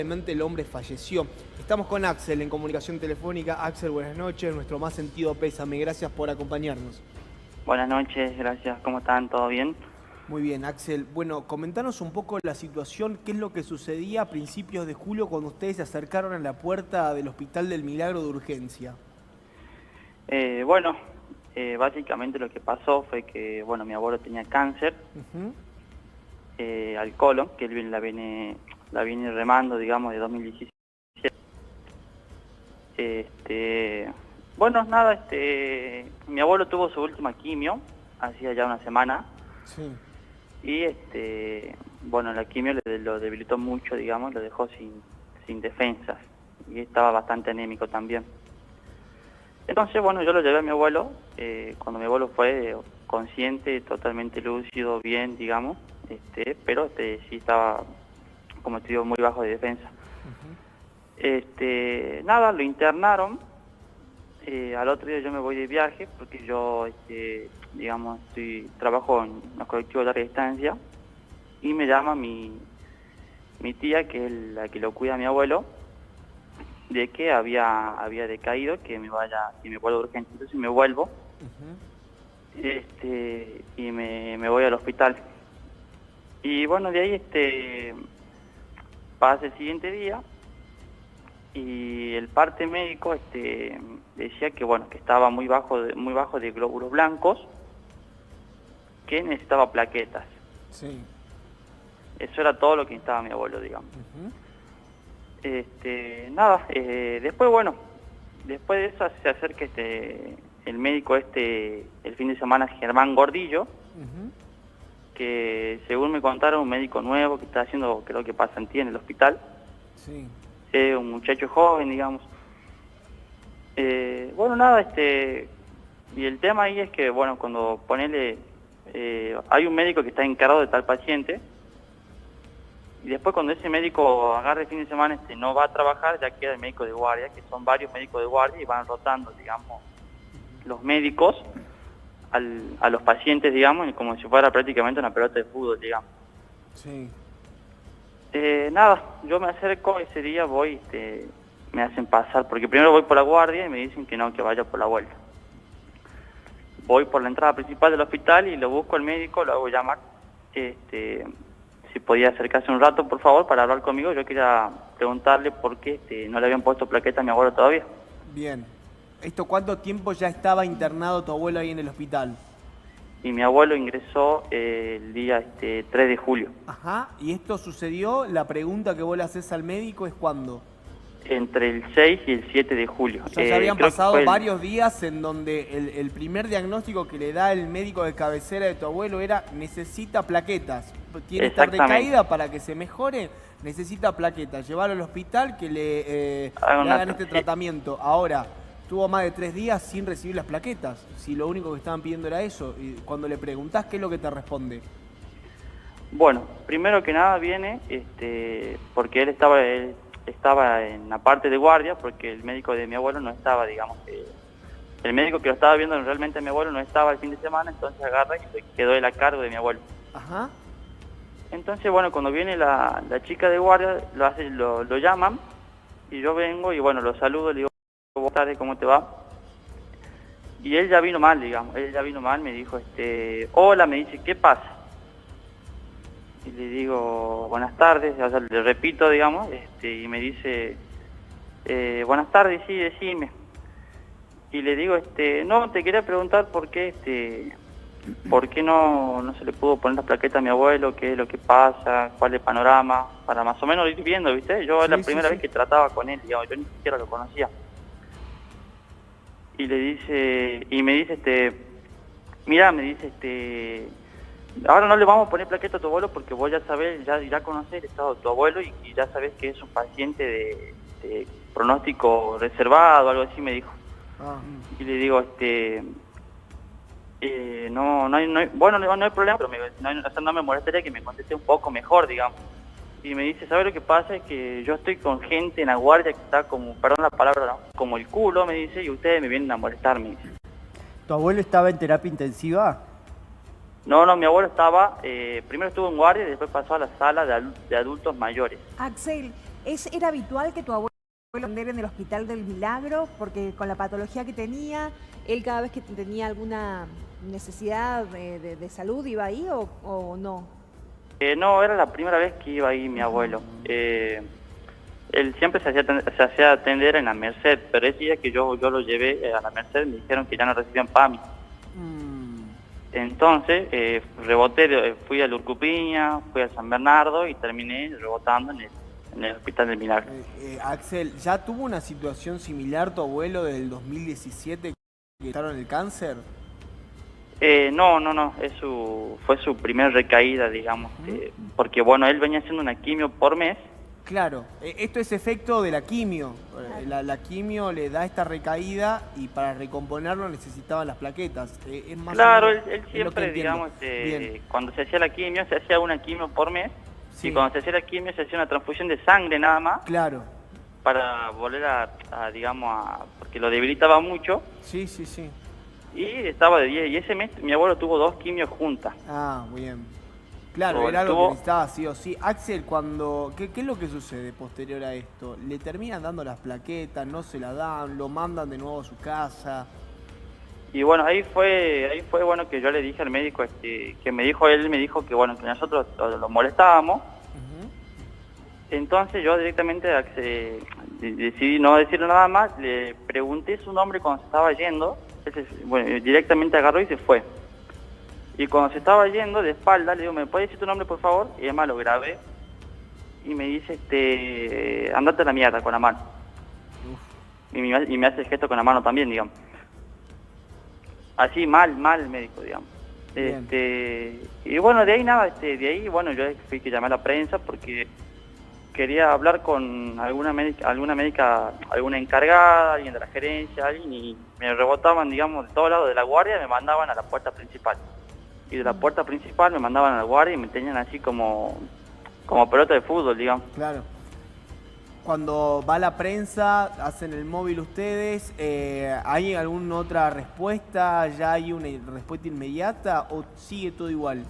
lamentablemente el hombre falleció. Estamos con Axel en comunicación telefónica. Axel, buenas noches. Nuestro más sentido pésame. Gracias por acompañarnos. Buenas noches, gracias. ¿Cómo están? ¿Todo bien? Muy bien, Axel. Bueno, comentanos un poco la situación, qué es lo que sucedía a principios de julio cuando ustedes se acercaron a la puerta del Hospital del Milagro de urgencia. Bueno, básicamente lo que pasó fue que, bueno, mi abuelo tenía cáncer Ujú. al colon, que él la viene remando, digamos, de 2017. Bueno, nada, mi abuelo tuvo su última quimio, hacía ya una semana, Sí. y bueno, la quimio lo debilitó mucho, digamos, lo dejó sin defensas, y estaba bastante anémico también. Entonces, bueno, yo lo llevé a mi abuelo, cuando mi abuelo fue consciente, totalmente lúcido, bien, digamos, pero sí estaba, como te digo, muy bajo de defensa. Nada, lo internaron, al otro día yo me voy de viaje, porque yo, digamos, trabajo en los colectivos de larga distancia, y me llama mi tía, que es la que lo cuida a mi abuelo, de que había decaído, que me vuelvo urgente. Entonces me vuelvo, y me voy al hospital. Y bueno, de ahí pasa el siguiente día, y el parte médico decía que bueno, que estaba muy bajo de glóbulos blancos, que necesitaba plaquetas. Sí. Eso era todo lo que necesitaba mi abuelo, digamos. Ujú. Nada, después, bueno, después de eso se acerca el médico el fin de semana, Germán Gordillo, Ujú. que según me contaron, un médico nuevo que está haciendo, creo que pasantía en el hospital, Sí. un muchacho joven, digamos. Bueno, nada, y el tema ahí es que, bueno, cuando hay un médico que está encargado de tal paciente, y después cuando ese médico agarra el fin de semana, no va a trabajar, ya queda el médico de guardia, que son varios médicos de guardia, y van rotando, digamos, los médicos a los pacientes, digamos, como si fuera prácticamente una pelota de fútbol, digamos. Sí. Nada, yo me acerco ese día, voy, me hacen pasar, porque primero voy por la guardia y me dicen que no, que vaya por la vuelta. Voy por la entrada principal del hospital y lo busco al médico, lo hago llamar, si podía acercarse un rato, por favor, para hablar conmigo. Yo quería preguntarle por qué no le habían puesto plaqueta a mi abuelo todavía. Bien. ¿Esto cuánto tiempo ya estaba internado tu abuelo ahí en el hospital? Y mi abuelo ingresó el día 3 de julio. Ajá. ¿Y esto sucedió? La pregunta que vos le haces al médico es ¿cuándo? Entre el 6 y el 7 de julio. O sea, ya habían Creo que pasado fue varios días en donde el primer diagnóstico que le da el médico de cabecera de tu abuelo era necesita plaquetas. Tiene esta exactamente. recaída para que se mejore, necesita plaquetas. Llevarlo al hospital que le hagan este Sí. tratamiento. Ahora, tuvo más de 3 días sin recibir las plaquetas. Si lo único que estaban pidiendo era eso. Y cuando le preguntás, ¿qué es lo que te responde? Bueno, primero que nada viene, porque él estaba en la parte de guardia, porque el médico de mi abuelo no estaba, digamos, el médico que lo estaba viendo realmente a mi abuelo no estaba el fin de semana, entonces agarra y se quedó él a cargo de mi abuelo. Ajá. Entonces, bueno, cuando viene la chica de guardia, lo llaman, y yo vengo y bueno, lo saludo, le digo, buenas tardes, ¿cómo te va? Y él ya vino mal, digamos, me dijo, hola, me dice, ¿qué pasa? Y le digo, buenas tardes, o sea, le repito, digamos, y me dice, buenas tardes, sí, decime. Y le digo, no, te quería preguntar por qué no se le pudo poner la plaqueta a mi abuelo, qué es lo que pasa, cuál es el panorama, para más o menos ir viendo, ¿viste? Yo es la Sí, sí, primera sí. vez que trataba con él, digamos, yo ni siquiera lo conocía. Y me dice, mira, me dice, ahora no le vamos a poner plaqueta a tu abuelo porque vos ya sabés, ya conocés el estado de tu abuelo y ya sabés que es un paciente de pronóstico reservado, algo así me dijo. Ah. Y le digo, bueno, le digo, no hay problema, pero o sea, no me molestaría que me conteste un poco mejor, digamos. Y me dice, ¿sabes lo que pasa? Es que yo estoy con gente en la guardia que está como, perdón la palabra, ¿no? Como el culo, me dice, y ustedes me vienen a molestar, me dice. ¿Tu abuelo estaba en terapia intensiva? No, mi abuelo estaba, primero estuvo en guardia y después pasó a la sala de adultos mayores. Axel, ¿Era habitual que tu abuelo atendiera en el Hospital del Milagro? Porque con la patología que tenía, él cada vez que tenía alguna necesidad de salud iba ahí o no. No, era la primera vez que iba ahí mi abuelo. Él siempre se hacía atender en la Merced, pero ese día que yo lo llevé a la Merced me dijeron que ya no recibían PAMI. Entonces reboté, fui a Lurcupiña, fui a San Bernardo y terminé rebotando en el Hospital del Milagro. Axel, ¿ya tuvo una situación similar tu abuelo desde el 2017 que estaron el cáncer? No, fue su primer recaída, digamos, porque bueno, él venía haciendo una quimio por mes. Claro, esto es efecto de la quimio. La quimio le da esta recaída y para recomponerlo necesitaban las plaquetas. Es más Claro, o menos, él siempre, que digamos, cuando se hacía la quimio, se hacía una quimio por mes. Sí. Y cuando se hacía la quimio se hacía una transfusión de sangre nada más. Claro. Para volver porque lo debilitaba mucho. Sí. Y estaba de 10. Y ese mes mi abuelo tuvo 2 quimios juntas. Ah, bien. Claro, era algo que necesitaba sí o sí. Axel, ¿qué es lo que sucede posterior a esto? ¿Le terminan dando las plaquetas, no se las dan, lo mandan de nuevo a su casa? Y bueno, ahí fue bueno que yo le dije al médico, que me dijo que bueno, que nosotros lo molestábamos. Entonces yo directamente decidí no decirle nada más, le pregunté su nombre cuando se estaba yendo, directamente agarró y se fue. Y cuando se estaba yendo de espalda, le digo, ¿me puedes decir tu nombre por favor? Y además lo grabé y me dice, andate a la mierda con la mano. Y me hace el gesto con la mano también, digamos. Así mal el médico, digamos. Y bueno, de ahí nada, bueno, yo fui que llamé a la prensa porque quería hablar con alguna médica, alguna encargada, alguien de la gerencia, alguien, y me rebotaban, digamos, de todos lados de la guardia y me mandaban a la puerta principal. Y de la puerta principal me mandaban a la guardia y me tenían así como pelota de fútbol, digamos. Claro. Cuando va la prensa, hacen el móvil ustedes, ¿hay alguna otra respuesta? ¿Ya hay una respuesta inmediata o sigue todo igual?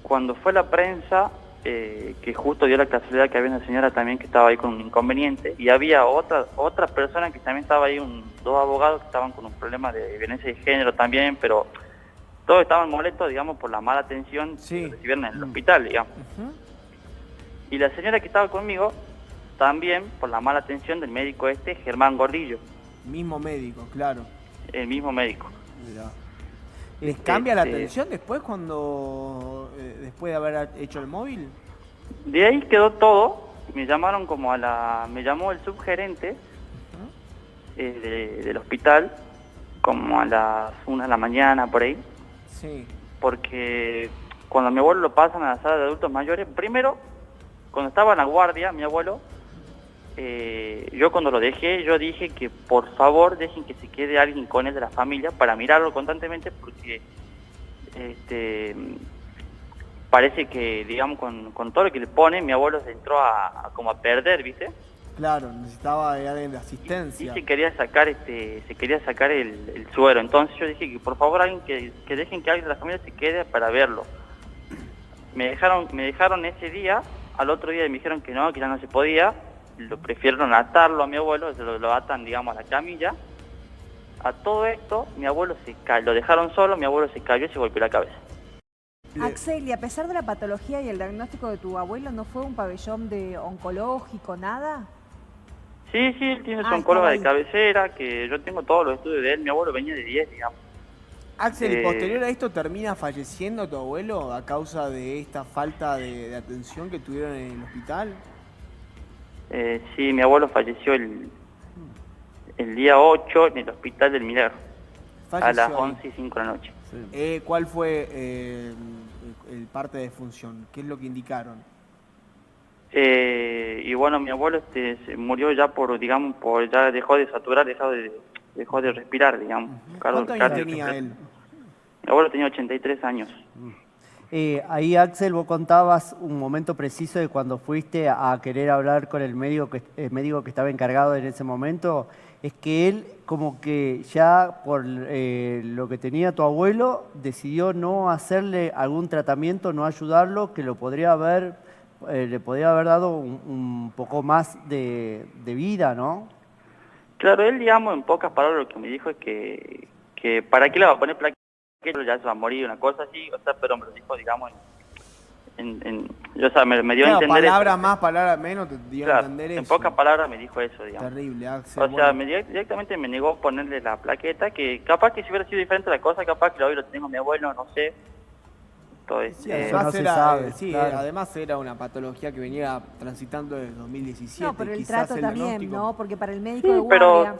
Cuando fue la prensa, que justo dio la casualidad que había una señora también que estaba ahí con un inconveniente y había otra persona que también estaba ahí, 2 abogados que estaban con un problema de violencia de género también, pero todos estaban molestos, digamos, por la mala atención que recibieron en el hospital, digamos. Y la señora que estaba conmigo también por la mala atención del médico Germán Gordillo. Mismo médico, claro. El mismo médico. Mirá. ¿Les cambia la atención después después de haber hecho el móvil? De ahí quedó todo. Me llamaron me llamó el subgerente del hospital como a las 1 de la mañana por ahí. Sí. Porque cuando a mi abuelo lo pasan a la sala de adultos mayores, primero, cuando estaba en la guardia, mi abuelo, yo cuando lo dejé, yo dije que por favor dejen que se quede alguien con él de la familia para mirarlo constantemente porque parece que, digamos, con todo lo que le ponen, mi abuelo se entró como a perder, ¿viste? Claro, necesitaba de alguien de asistencia. Y se quería sacar el suero. Entonces yo dije que por favor alguien que dejen que alguien de la familia se quede para verlo. Me dejaron ese día, al otro día me dijeron que ya no se podía. Lo prefirieron atarlo a mi abuelo, lo atan, digamos, a la camilla. A todo esto, mi abuelo lo dejaron solo, mi abuelo se cayó y se golpeó la cabeza. Axel, y a pesar de la patología y el diagnóstico de tu abuelo, ¿no fue un pabellón de oncológico, nada? Sí, él tiene su oncóloga de cabecera, que yo tengo todos los estudios de él, mi abuelo venía de 10, digamos. Axel, ¿y posterior a esto termina falleciendo tu abuelo a causa de esta falta de atención que tuvieron en el hospital? Sí, mi abuelo falleció el día 8 en el Hospital del Milagro, a las 11:05 de la noche. Sí. ¿Cuál fue el parte de función? ¿Qué es lo que indicaron? Y bueno, mi abuelo se murió ya ya dejó de saturar, dejó de respirar, digamos. ¿Cuántos años tenía él? Mi abuelo tenía 83 años. Ahí, Axel, vos contabas un momento preciso de cuando fuiste a querer hablar con el médico que estaba encargado en ese momento. Es que él, como que ya por lo que tenía tu abuelo, decidió no hacerle algún tratamiento, no ayudarlo, que lo podría haber le podría haber dado un poco más de vida, ¿no? Claro, él, digamos, en pocas palabras lo que me dijo es que ¿para qué le va a poner plaqueta? Ya se va a morir, una cosa así, o sea, pero me lo dijo, digamos, o sea, me dio a Claro, entender palabras eso. más, palabras menos, te dio a Claro, entender en eso. pocas palabras me dijo eso, digamos. Terrible, Axel. O sea, bueno. directamente me negó ponerle la plaqueta, que capaz que si hubiera sido diferente la cosa, capaz que hoy lo tengo mi abuelo, no sé. Entonces, Sí, Eso además no se era, sabe, sí, claro. además era una patología que venía transitando desde 2017. No, pero el Quizás trato el también, diagnóstico. ¿no? Porque para el médico de sí, pero guardia...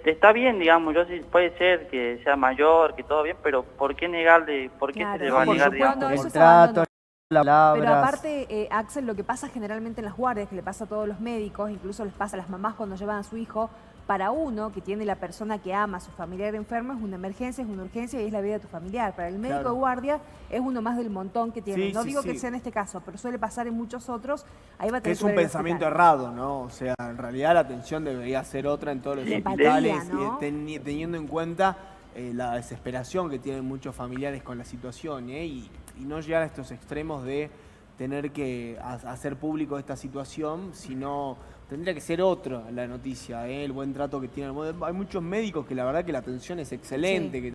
está bien, digamos, yo sí puede ser que sea mayor, que todo bien, pero ¿por qué negarle, por qué Claro, se le no, va a por negar, supuesto, digamos? eso El es trato, abandono. las palabras. Pero aparte, Axel, lo que pasa generalmente en las guardias, que le pasa a todos los médicos, incluso les pasa a las mamás cuando llevan a su hijo, para uno que tiene la persona que ama a su familiar enfermo es una emergencia, es una urgencia y es la vida de tu familiar. Para el médico Claro. de guardia es uno más del montón que tiene. Sí, No sí, digo sí. que sea en este caso, pero suele pasar en muchos otros. Ahí va a Que tener es que un ver el pensamiento hospital. errado, ¿no? O sea, en realidad la atención debería ser otra en todos los Sí, hospitales, empatía, ¿no? teniendo en cuenta la desesperación que tienen muchos familiares con la situación, ¿eh? Y no llegar a estos extremos de tener que hacer público esta situación, sino tendría que ser otra la noticia, ¿eh? El buen trato que tienen. Hay muchos médicos que la verdad que la atención es excelente, Sí. que